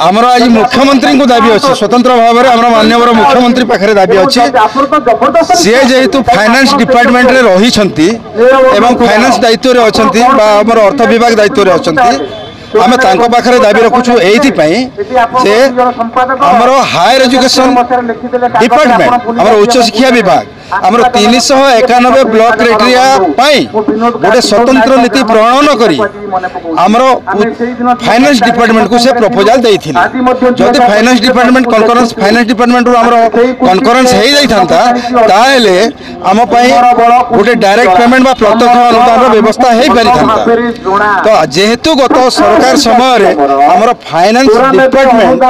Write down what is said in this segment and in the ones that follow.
आमर आज मुख्यमंत्री को दाबी अच्छी स्वतंत्र भाव में आम माननीय मुख्यमंत्री पाखे दाबी अच्छी सी जेहेतु फाइनेंस डिपार्टमेंट रे रही फाइनेंस दायित्व रे अच्छा आम अर्थ विभाग दायित्व रे अच्छा आम पाखे दाबी रखुचु ये आमर हायर एजुकेशन डिपार्टमेंट आमर उच्च शिक्षा विभाग आमर 391 ब्लॉक क्राइटेरिया गोटे स्वतंत्र नीति प्रणयन करी आमर फाइनेंस डिपार्टमेंट को से प्रपोजल देइथिले जदि फाइनेंस डिपार्टमेंट कनकरेंस फाइनेंस डिपार्टमेंट रो आमर कनकरेंस हे जाइथांता ताहेले आम पई गोटे डायरेक्ट पेमेंट बा प्रत्यक्ष अनुदान रो व्यवस्था हे परिथांता तो जेहेतु गत सरकार समय रे आमर फाइनेंस डिपार्टमेंट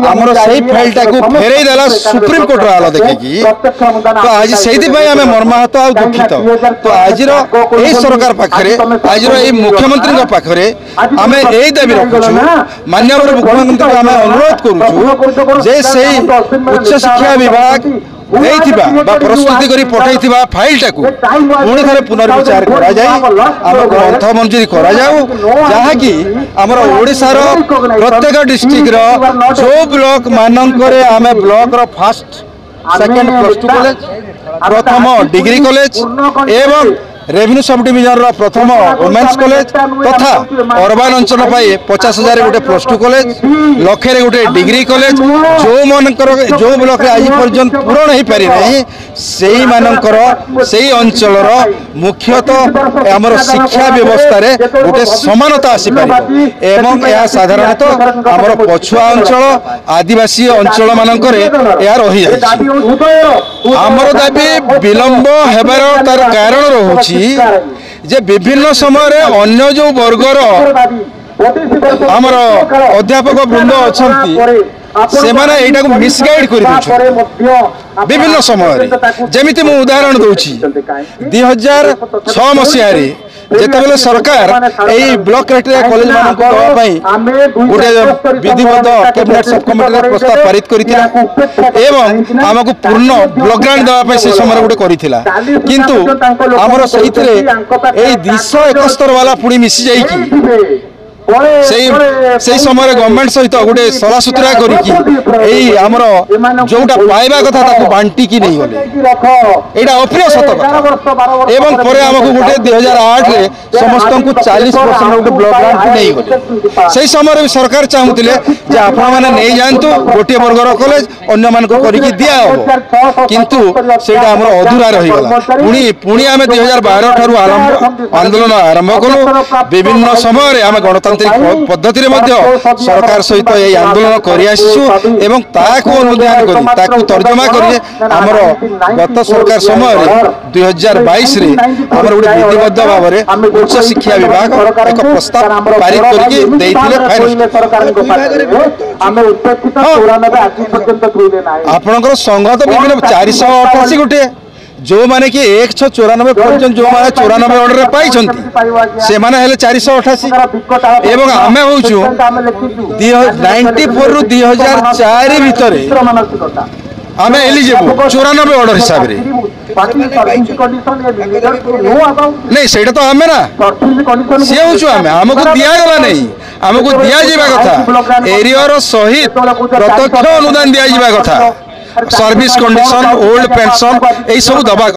आमर सही फाइल टाको फेरै देला सुप्रीम कोर्ट रो आलो देखि तो आज आम मर्माहत आ दुखित तो आज सरकार पाखे आज मुख्यमंत्री पाखे आम यही दाबी रखुचु माननीय मुख्यमंत्री आम अनुरोध करुचु जे से उच्च शिक्षा विभाग प्रस्तुति करी पठाई फाइल टाकू पुणी थे पुनर्विचार आम ग्रंथ मंजूरी कराकि आमर ओडिशार प्रत्येक डिस्ट्रिक्ट जो ब्लॉक मानक आम block fast second plus two college प्रथम डिग्री कॉलेज एवं रेवेन्यू सब डिविजन प्रथम वोमेन्स कॉलेज तथा अर्बान अंचल 50,000 गोटे प्लस टू कॉलेज लक्षे गोटे डिग्री कॉलेज जो मानकर जो ब्लॉक आज पर्यंत पूरण हो पारि नहीं से मानकर से अंचल मुख्यतः आमर शिक्षा व्यवस्था रे गोटे समानता आसी पारि एवं यह साधारणतः आमर पछुआ अंचल आदिवासी अंचल मानकर यह रही जाय आमर दाबी विलंब हेबार तार कारण रहुछि जे विभिन्न समय अन्य जो वर्गर आमर अध्यापक वृंद अच्छा से मिसगाइड कर विभिन्न समय जमीती मु उदाहरण दूची 2006 मसीह जिते सरकार यही ब्लॉक क्राइटेरिया कॉलेज मानक गोटे विधिवत कैबिनेट सब कमिटी प्रस्ताव पारित कर आमको पूर्ण ब्लॉक ग्रांट देवाई से समय गोटे किंतु आमर से 271 वाला पुणी मिसी जाइए समय गवर्नमेंट सहित गोटे सला सुतरा करमर जोटा पाइबा कथा बांटिकी नहीं गले यहाँ अप्रिय सत कथा एवं पर आमको गोटे 2008 रे समस्त को 40% गोटे ब्लॉक ग्रांट नहीं गले से समय सरकार चाहूले आपण मैंने नहीं जातु गोटे वर्गर कॉलेज अन्य मान दिया हम किंतु से अधूरा रहीगला पुणी आम 2012 ठारू आंदोलन आरंभ कलु विभिन्न समय आम गणतंत्र पद्धति सरकार सहित यही आंदोलन कर अनुधान कर तर्जमा कर गत सरकार समय 2022 रे आमर गोटे विधिबद्ध भाव में उच्च शिक्षा विभाग एक प्रस्ताव पारित आपणकर संघ तो विभिन्न 488 गोटे जो माने कि 194 पर्यटन जो माने 94 ऑर्डर पाई से माने हेले 488 एवं आमे होचु 94 रु 2004 भीतर आमे एलिजिबल 94 ऑर्डर हिसाब रे नहीं सेटा तो आमे ना से होचु आमे हमको दिया गला नहीं हमको दिया जीवा कथा एरिया रो सहित प्रत्यक्ष अनुदान दिया जीवा कथा सर्विस कंडीशन ओल्ड पेंशन यही सब दबा